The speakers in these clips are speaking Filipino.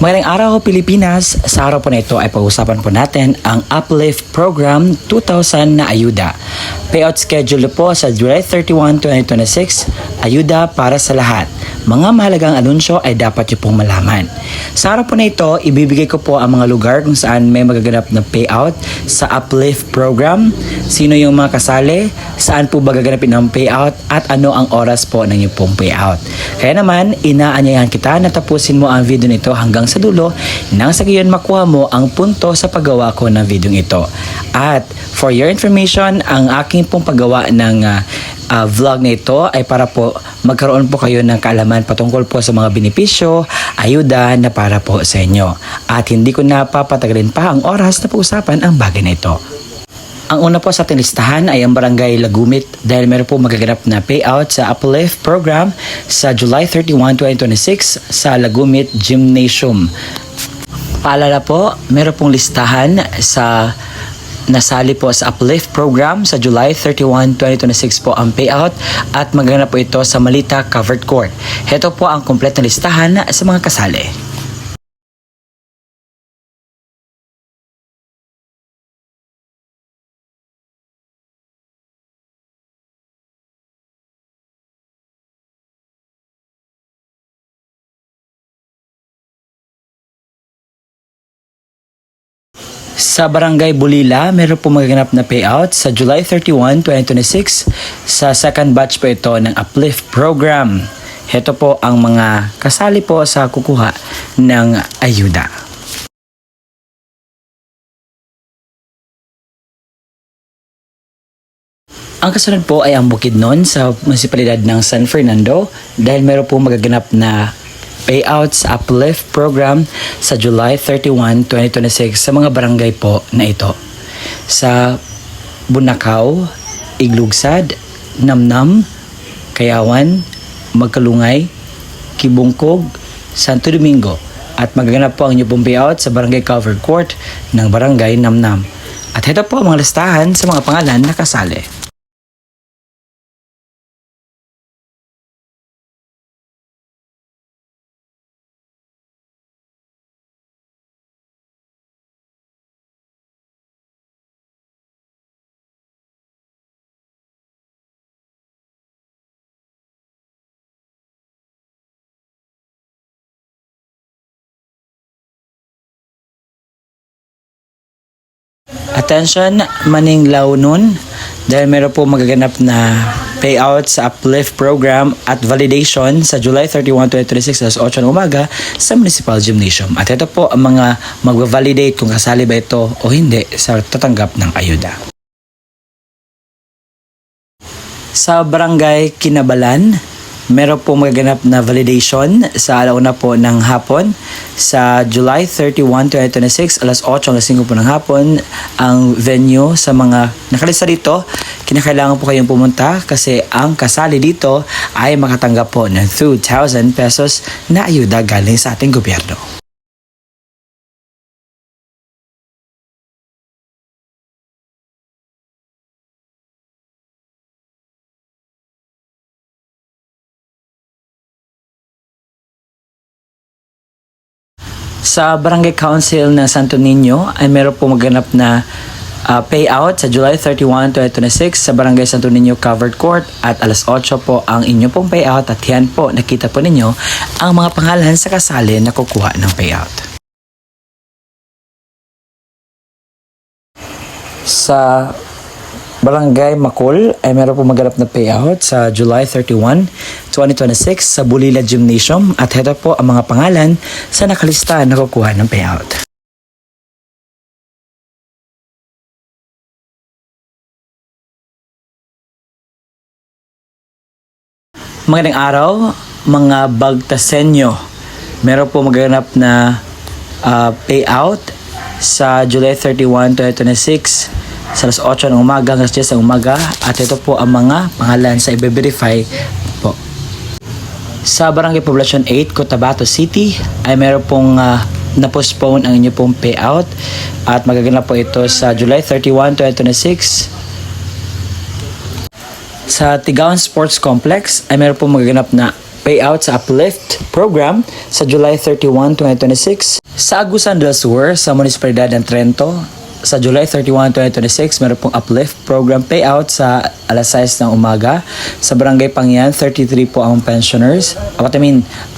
Magandang araw Pilipinas! Sa araw po na ito ay pag-usapan po natin ang Uplift Program 2000 na ayuda. Payout schedule po sa July 31, 2026, ayuda para sa lahat. Mga mahalagang anunsyo ay dapat niyo pong malaman. Sa araw po na ito, ibibigay ko po ang mga lugar kung saan may magaganap na payout sa Uplift Program, sino yung mga kasali, saan po ba gaganapin ang payout, at ano ang oras po ng inyong pong payout. Kaya naman, inaanyayahan kita na tapusin mo ang video nito hanggang sa dulo nang sa gayon makuha mo ang punto sa paggawa ko ng video ito. At for your information, ang aking pong paggawa ng vlog na ito ay para po magkaroon po kayo ng kaalaman patungkol po sa mga benepisyo, ayuda na para po sa inyo. At hindi ko napapatagalin pa ang oras na pag-usapan ang bagay na ito. Ang una po sa ating listahan ay ang Barangay Lagumit dahil meron po magaganap na payout sa Uplift Program sa July 31, 2026 sa Lagumit Gymnasium. Paalala po, meron pong listahan sa nasali po sa Uplift Program sa July 31, 2026 po ang payout at magaganap po ito sa Malita Covered Court. Ito po ang kompletong listahan sa mga kasali. Sa Barangay Bulila, meron po magaganap na payout sa July 31, 2026 sa second batch po ito ng Uplift Program. Ito po ang mga kasali po sa kukuha ng ayuda. Ang kasunod po ay ang Bukidnon sa munisipalidad ng San Fernando dahil meron po magaganap na payouts Uplift Program sa July 31, 2026 sa mga barangay po na ito. Sa Bunakaw, Iglugsad, Namnam, Kayawan, Magkalungay, Kibungkog, Santo Domingo at magaganap po ang inyong pong payout sa Barangay Covered Court ng Barangay Namnam. At ito po ang mga listahan sa mga pangalan na kasali. Attention, Maning Launon dahil meron po magaganap na payout sa Uplift Program at validation sa July 31, 2026 alas 8 ng umaga sa Municipal Gymnasium. At ito po ang mga magva-validate kung kasali ba ito o hindi sa tatanggap ng ayuda. Sa Barangay Kinabalan, meron po magaganap na validation sa alauna po ng hapon sa July 31, 2026 alas 8 hanggang 5 po ng hapon ang venue. Sa mga nakalista dito, kinakailangan po kayong pumunta kasi ang kasali dito ay makatanggap po ng 2,000 pesos na ayuda galing sa ating gobyerno. Sa Barangay Council ng Santo Niño ay meron po maganap na payout sa July 31, 2026 sa Barangay Santo Niño Covered Court at alas 8 po ang inyo pong payout at yan po nakita po ninyo ang mga pangalan sa kasali na kukuha ng payout. Sa Barangay Makul ay meron po maganap na payout sa July 31, 2026 sa Bulila Gymnasium at ito po ang mga pangalan sa nakalista na kukuha ng payout. Magandang araw mga Bagtasenyo. Meron po maganap na payout sa July 31, 2026 sa alas 8 ng umaga hanggang 10 ng umaga at ito po ang mga pangalan sa i-verify po. Sa Barangay Poblacion 8, Cotabato City ay meron pong na-postpone ang inyo pong payout at magaganap po ito sa July 31, 2026. Sa Tigaon Sports Complex ay meron pong magaganap na payout sa Uplift program sa July 31, 2026. Sa Agusan del Sur, sa Munisipalidad ng Trento, sa July 31, 2026, meron pong Uplift program payout sa alas 6 ng umaga. Sa Barangay Pangyan, 33 po ang pensioners.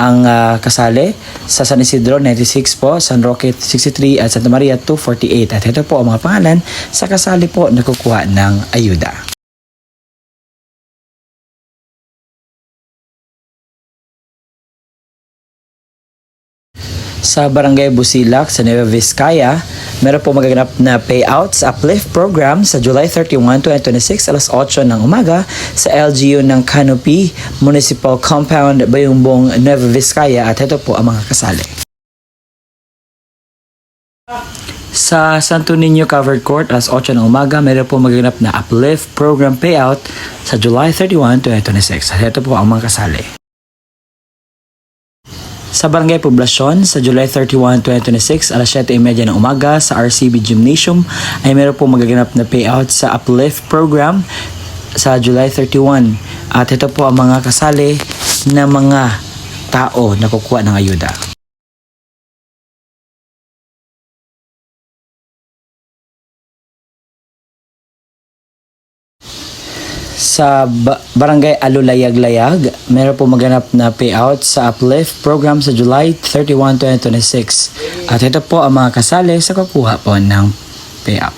Ang kasali. Sa San Isidro, 96 po. San Roque, 63. At Santa Maria, 248. At ito po ang mga pangalan sa kasali po na kukuha ng ayuda. Sa Barangay Busilak, sa Nueva Vizcaya, meron po magaganap na payout sa Uplift program sa July 31, 2026, alas 8 ng umaga sa LGU ng Canopy Municipal Compound, Bayumbong, Nueva Vizcaya. At ito po ang mga kasali. Sa Santo Niño Covered Court, alas 8 ng umaga, meron po magaganap na Uplift program payout sa July 31, 2026. At ito po ang mga kasali. Sa Barangay Poblacion, sa July 31, 2026, alas 7:30 ng umaga sa RCB Gymnasium ay meron po magaganap na payout sa Uplift program sa July 31. At ito po ang mga kasali na mga tao na kukuha ng ayuda. Sa Barangay Alulayag-Layag, meron po maganap na payout sa Uplift program sa July 31, 2026. At ito po ang mga kasali sa kukuha po ng payout.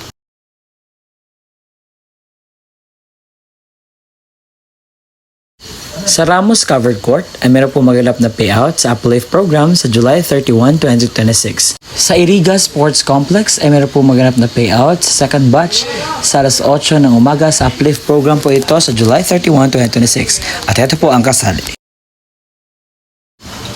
Sa Ramos Covered Court ay meron po maganap na payout sa Uplift program sa July 31, 2026. Sa Iriga Sports Complex ay meron po maganap na payout sa second batch sa alas 8 ng umaga sa Uplift program po ito sa July 31, 2026. At ito po ang kasali.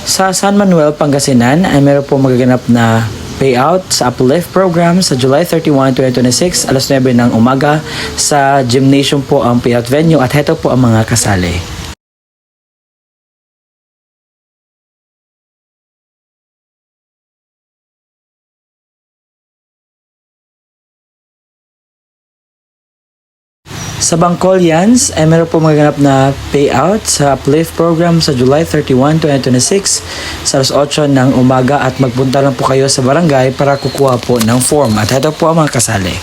Sa San Manuel, Pangasinan ay meron po magaganap na payout sa Uplift program sa July 31, 2026, alas 9 ng umaga sa gymnasium po ang payout venue. At ito po ang mga kasali. Sa Bangkolians ay meron po magaganap na payout sa Uplift program sa July 31, 2026 sa alas 8 ng umaga at magpunta lang po kayo sa barangay para kukuha po ng form. At ito po ang mga kasali.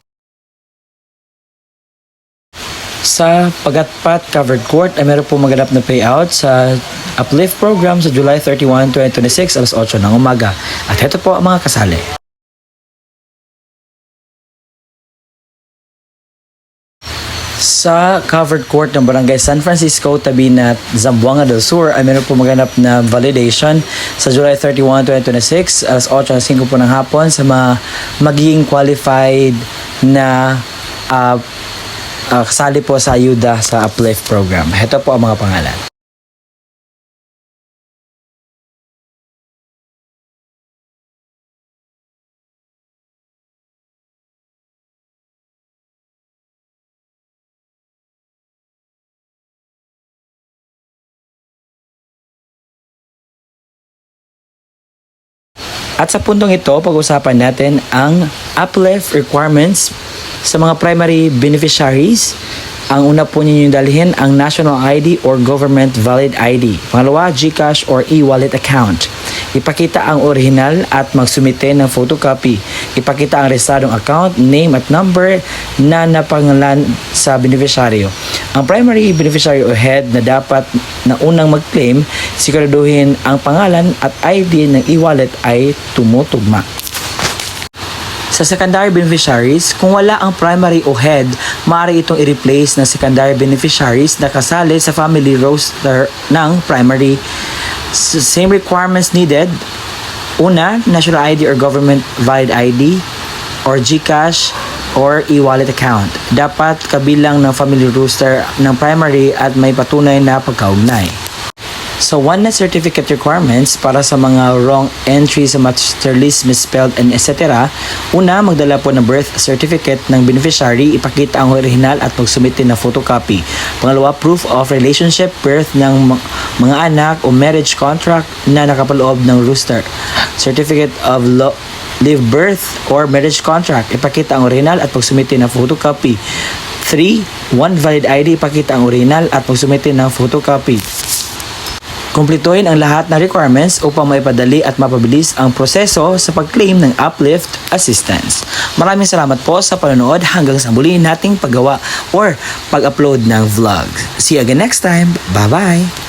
Sa Pagatpat Covered Court ay meron po magaganap na payout sa Uplift program sa July 31, 2026 alas 8 ng umaga. At ito po ang mga kasali. Sa Covered Court ng Barangay San Francisco, tabi na Zamboanga del Sur, ay meron po maganap na validation sa July 31, 2026, alas 8:05 po ng hapon sa mga magiging qualified na kasali po sa ayuda sa Uplift program. Ito po ang mga pangalan. At sa puntong ito, pag-usapan natin ang Uplift requirements sa mga primary beneficiaries. Ang una po ninyong dalhin ang National ID or Government Valid ID. Pangalawa, GCash or e-wallet account. Ipakita ang original at magsumite ng photocopy. Ipakita ang rehistradong account, name at number na napangalan sa beneficiaryo. Ang primary beneficiary o head na dapat na unang mag-claim, siguraduhin ang pangalan at ID ng e-wallet ay tumutugma. Sa secondary beneficiaries, kung wala ang primary o head, maaari itong i-replace ng secondary beneficiaries na kasali sa family roster ng primary. Same requirements needed. Una, National ID or Government Valid ID or GCash or e-wallet account. Dapat kabilang ng family roster ng primary at may patunay na pagkaugnay. So, oneness certificate requirements para sa mga wrong entry sa master list, misspelled, and etc. Una, magdala po ng birth certificate ng beneficiary, ipakita ang original at magsumite na photocopy. Pangalawa, proof of relationship, birth ng mga anak o marriage contract na nakapaloob ng rooster. Certificate of live birth or marriage contract, ipakita ang original at magsumite ng photocopy. 3. One valid ID, ipakita ang original at magsumite ng photocopy. Kumpletuhin ang lahat ng requirements upang maipadali at mapabilis ang proseso sa pag-claim ng Uplift Assistance. Maraming salamat po sa panonood hanggang sa muli nating paggawa or pag-upload ng vlog. See you again next time. Bye-bye!